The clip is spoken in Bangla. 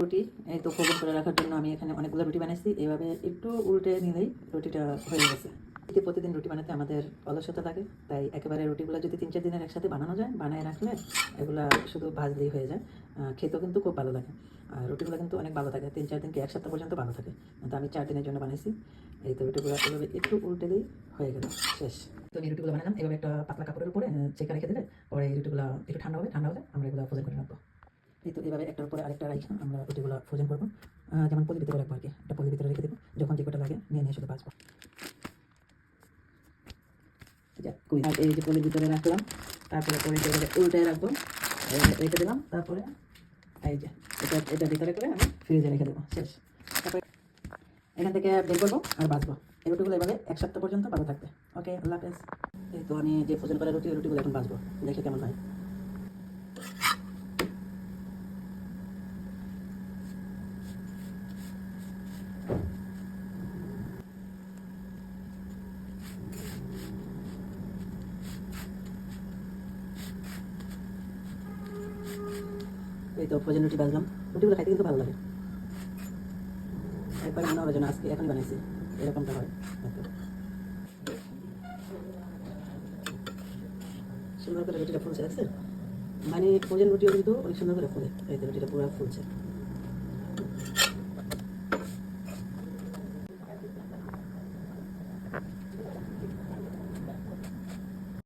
রুটি এই তো ফোল্ড করে রাখার জন্য আমি এখানে অনেকগুলো রুটি বানাইছি। এইভাবে একটু উল্টে নিলেই রুটিটা হয়ে গেছে। প্রতিদিন রুটি বানাতে আমাদের অলসতা থাকে, তাই একেবারে রুটিগুলো যদি 3-4 দিনের একসাথে বানানো যায়, বানায় রাখলে এগুলা শুধু ভাজলেই হয়ে যায়। খেতেও কিন্তু খুব ভালো লাগে। আর রুটিগুলো কিন্তু অনেক ভালো থাকে, 3-4 দিন কি 1 সপ্তাহ পর্যন্ত ভালো থাকে। তো আমি 4 দিনের জন্য বানাইছি। এই তো রুটিগুলো এভাবে একটু উল্টে দিই, হয়ে গেল, শেষ। তো এই রুটিগুলো বানালাম এভাবে একটা পাতলা কাপড়ের উপরে চেকে রেখে দিলে পরে এই রুটিগুলো একটু ঠান্ডা হলে আমরা এগুলো ফ্রোজেন করে রাখবো। এই তো এভাবে একটার উপরে আরেকটা রাখি আমরা রুটিগুলো ফ্রোজেন করবো। যেমন পলির ভিতরে রাখবো আর কি, একটা পলির ভিতরে রেখে দেবো, যখন যে কটা লাগে নিয়ে নিয়ে শুধু বাঁচবো। আর এই যে পলির ভিতরে রাখলাম, তারপরে উল্টে রাখবো, রেখে দিলাম, তারপরে এই যে এটা ভিতরে করে আমি ফ্রিজে রেখে দেবো, শেষ। তারপরে এখান থেকে বের করবো আর বাঁচবো। এই রুটিগুলো এভাবে 1 সপ্তাহ পর্যন্ত ভালো থাকবে। ওকে, আল্লাহ হাফেজ। এই তো আমি যে ফ্রোজেন করা রুটিগুলো এখন বাঁচবো, দেখে কেমন হয়। এই তো ফ্রোজেন রুটি বাজলাম। রুটিগুলো খাইতে কিন্তু ভালো লাগে। একবার মনে হবে যেন আজকে এখনই বানাইছি, এরকমটা হয়। সুন্দর করে রুটিটা ফুলছে, দেখছেন? মানে ফ্রোজেন রুটিও কিন্তু অনেক সুন্দর করে ফুলে। এই তো রুটিটা পুরো ফুলছে।